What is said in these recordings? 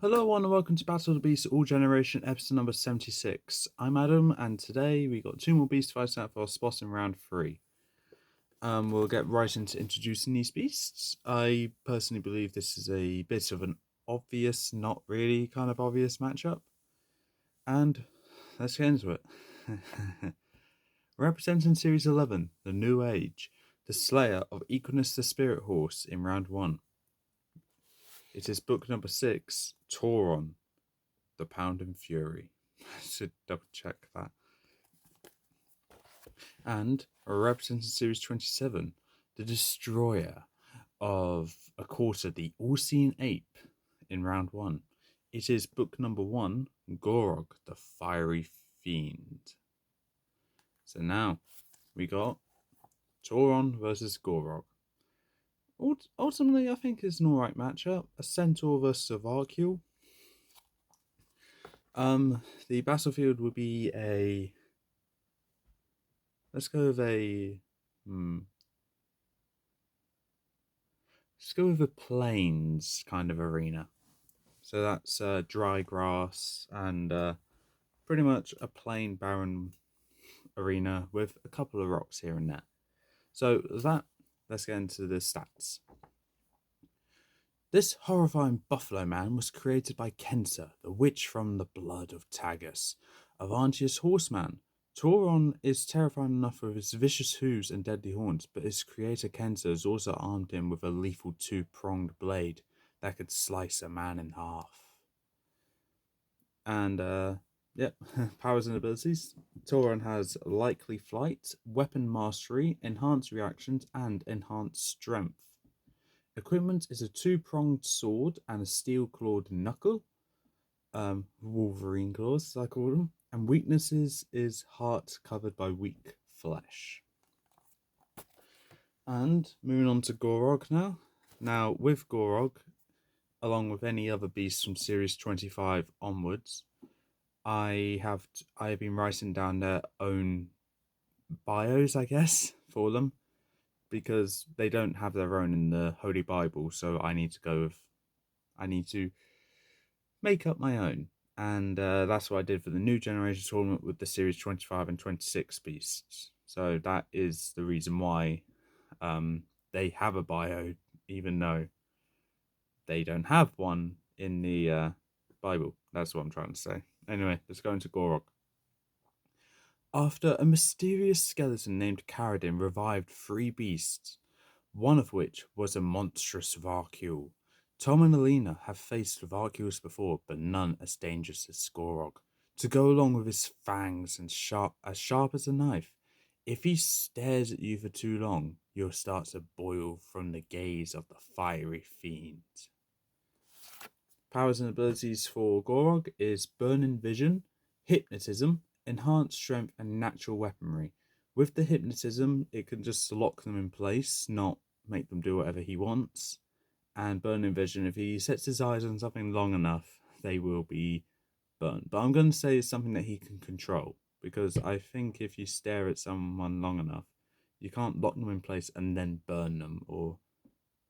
Hello, and welcome to Battle of the Beasts All Generation episode number 76. I'm Adam, and today we got two more beast fights out for our spot in round 3. We'll get right into introducing these beasts. I personally believe this is a bit of an obvious, not really kind of obvious matchup. And let's get into it. Representing Series 11, the New Age, the Slayer of Equinus the Spirit Horse in round 1. It is book number 6, Tauron, the Pounding Fury. I should double check that. And representing Series 27, the Destroyer of a Quarter, the All-Seeing Ape in round 1. It is book number 1, Gorog, the Fiery Fiend. So now we got Tauron versus Gorog. Ultimately, I think it's an alright matchup. A Centaur versus a Varkule. The battlefield would be a... Let's go with a... Let's go with a plains kind of arena. So that's dry grass and pretty much a plain, barren arena with a couple of rocks here and there. So let's get into the stats. This horrifying buffalo man was created by Kenta, the witch from the blood of Tagus, Avantius horseman. Tauron is terrifying enough with his vicious hooves and deadly horns, but his creator Kenta has also armed him with a lethal two-pronged blade that could slice a man in half. And, yep, powers and abilities. Tauron has likely flight, weapon mastery, enhanced reactions, and enhanced strength. Equipment is a two-pronged sword and a steel-clawed knuckle. Wolverine claws, as I call them. And weaknesses is heart covered by weak flesh. And moving on to Gorog now. Now, with Gorog, along with any other beasts from Series 25 onwards, I have been writing down their own bios, I guess, for them, because they don't have their own in the Holy Bible, so I need to make up my own. And that's what I did for the new generation tournament with the Series 25 and 26 beasts. So that is the reason why they have a bio, even though they don't have one in the Bible. That's what I'm trying to say. Anyway, let's go into Gorog. After a mysterious skeleton named Caradin revived 3 beasts, one of which was a monstrous Varkule. Tom and Alina have faced Varkules before, but none as dangerous as Gorog. To go along with his fangs and sharp as a knife, if he stares at you for too long, you'll start to boil from the gaze of the fiery fiend. Powers and abilities for Gorog is Burning Vision, Hypnotism, Enhanced Strength, and Natural Weaponry. With the Hypnotism, it can just lock them in place, not make them do whatever he wants. And Burning Vision, if he sets his eyes on something long enough, they will be burnt. But I'm going to say it's something that he can control, because I think if you stare at someone long enough, you can't lock them in place and then burn them, or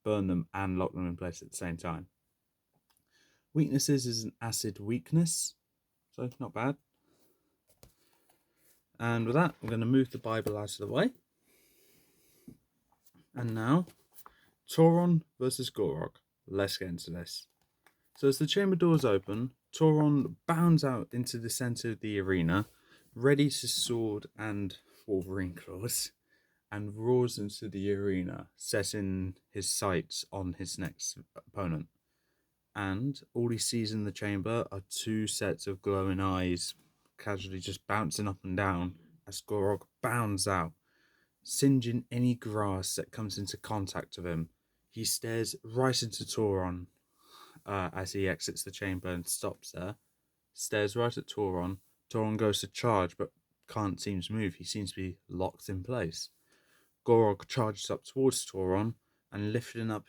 burn them and lock them in place at the same time. Weaknesses is an acid weakness, so not bad. And with that, I'm going to move the Bible out of the way. And now, Tauron versus Gorog. Let's get into this. So as the chamber doors open, Tauron bounds out into the center of the arena, ready to sword and Wolverine claws, and roars into the arena, setting his sights on his next opponent. And all he sees in the chamber are 2 sets of glowing eyes, casually just bouncing up and down as Gorog bounds out, singeing any grass that comes into contact with him. He stares right into Tauron as he exits the chamber and stops there. Stares right at Tauron. Tauron goes to charge but can't seem to move. He seems to be locked in place. Gorog charges up towards Tauron and lifting up...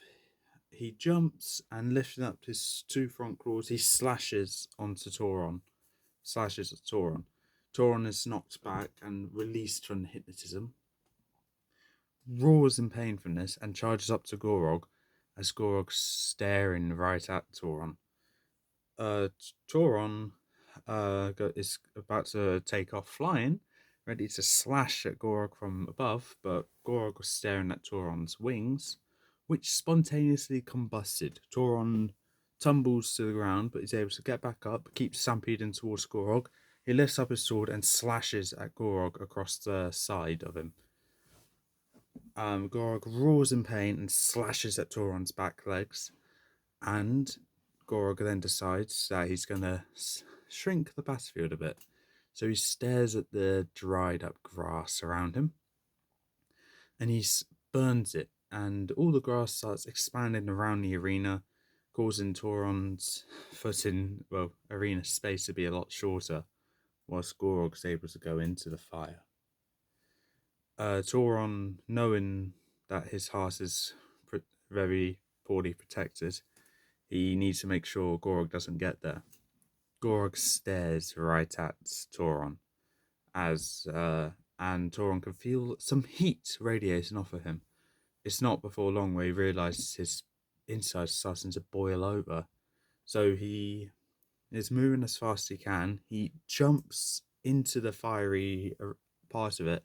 He jumps and lifting up his 2 front claws, he slashes onto Tauron. Slashes at Tauron. Tauron is knocked back and released from the hypnotism. Roars in pain from this and charges up to Gorog as Gorog's staring right at Tauron. Tauron is about to take off flying, ready to slash at Gorog from above, but Gorog was staring at Tauron's wings, which spontaneously combusted. Tauron tumbles to the ground, but is able to get back up, keeps stampeding towards Gorog. He lifts up his sword and slashes at Gorog across the side of him. Gorog roars in pain and slashes at Tauron's back legs, and Gorog then decides that he's going to shrink the battlefield a bit. So he stares at the dried up grass around him and he burns it, and all the grass starts expanding around the arena, causing Tauron's arena space to be a lot shorter, whilst Gorog's able to go into the fire. Tauron, knowing that his heart is very poorly protected, he needs to make sure Gorog doesn't get there. Gorog stares right at Tauron, and Tauron can feel some heat radiating off of him. It's not before long where he realizes his insides starting to boil over. So he is moving as fast as he can. He jumps into the fiery part of it,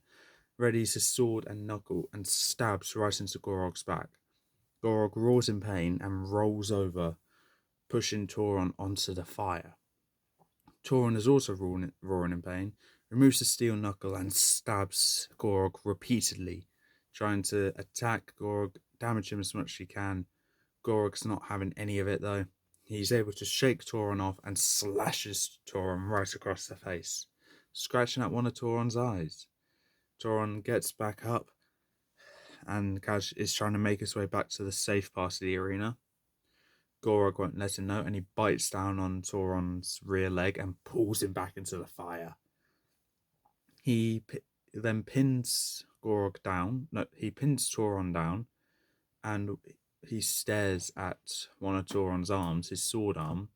readies his sword and knuckle, and stabs right into Gorog's back. Gorog roars in pain and rolls over, pushing Tauron onto the fire. Tauron is also roaring in pain, removes the steel knuckle and stabs Gorog repeatedly, trying to attack Gorog, damage him as much as he can. Gorog's not having any of it though. He's able to shake Tauron off and slashes Tauron right across the face, scratching at one of Tauron's eyes. Tauron gets back up and is trying to make his way back to the safe part of the arena. Gorog won't let him know, and he bites down on Tauron's rear leg and pulls him back into the fire. He then pins Gorog down. No, he pins Tauron down, and he stares at one of Tauron's arms, his sword arm,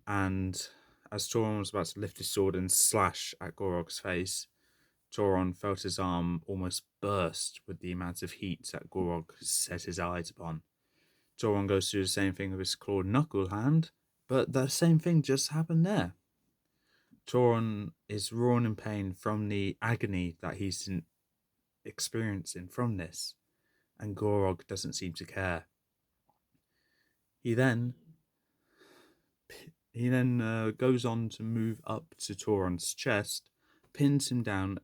and as Tauron was about to lift his sword and slash at Gorog's face, Tauron felt his arm almost burst with the amount of heat that Gorog set his eyes upon. Tauron goes through the same thing with his clawed knuckle hand, but the same thing just happened there. Tauron is roaring in pain from the agony that he's experiencing from this, and Gorog doesn't seem to care. He then goes on to move up to Tauron's chest, pins him down,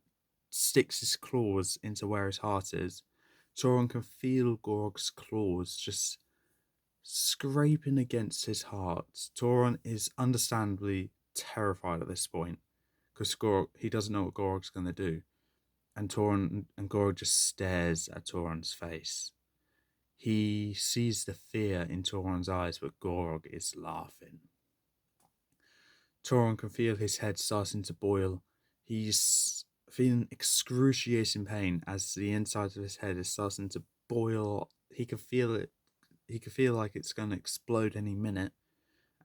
sticks his claws into where his heart is. Tauron can feel Gorog's claws just scraping against his heart. Tauron is understandably terrified at this point because he doesn't know what Gorog's going to do, and Gorog just stares at Tauron's face. He sees the fear in Tauron's eyes, but Gorog is laughing. Tauron can feel his head starting to boil. He's feeling excruciating pain as the inside of his head is starting to boil. He can feel it. He can feel like it's going to explode any minute,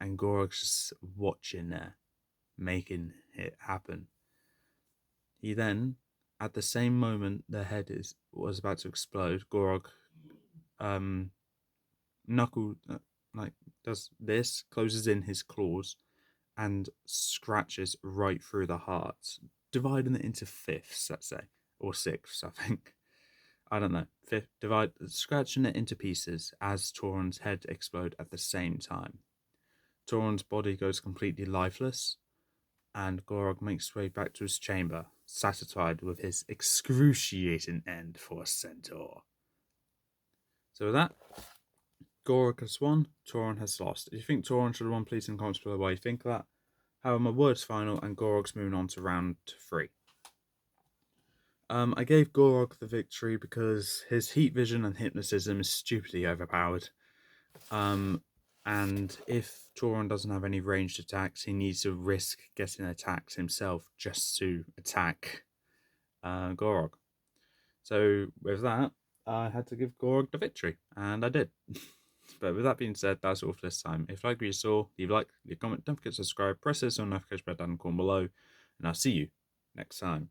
and Gorog's just watching there, making it happen. He then, at the same moment the head was about to explode, Gorog does this, closes in his claws, and scratches right through the heart, dividing it into fifths, let's say, or sixths, I think. I don't know. Scratching it into pieces as Tauron's head explode at the same time. Tauron's body goes completely lifeless, and Gorog makes his way back to his chamber, satisfied with his excruciating end for a centaur. So with that, Gorog has won, Tauron has lost. If you think Tauron should have won, please in the comments below why you think that. However, my word's final, and Gorog's moving on to round 3. I gave Gorog the victory because his heat vision and hypnotism is stupidly overpowered. And if Tauron doesn't have any ranged attacks, he needs to risk getting attacks himself just to attack Gorog. So with that, I had to give Gorog the victory, and I did. But with that being said, that's all for this time. If you like what you saw, leave a like, leave a comment, don't forget to subscribe, press this on notification bell down in the corner below, and I'll see you next time.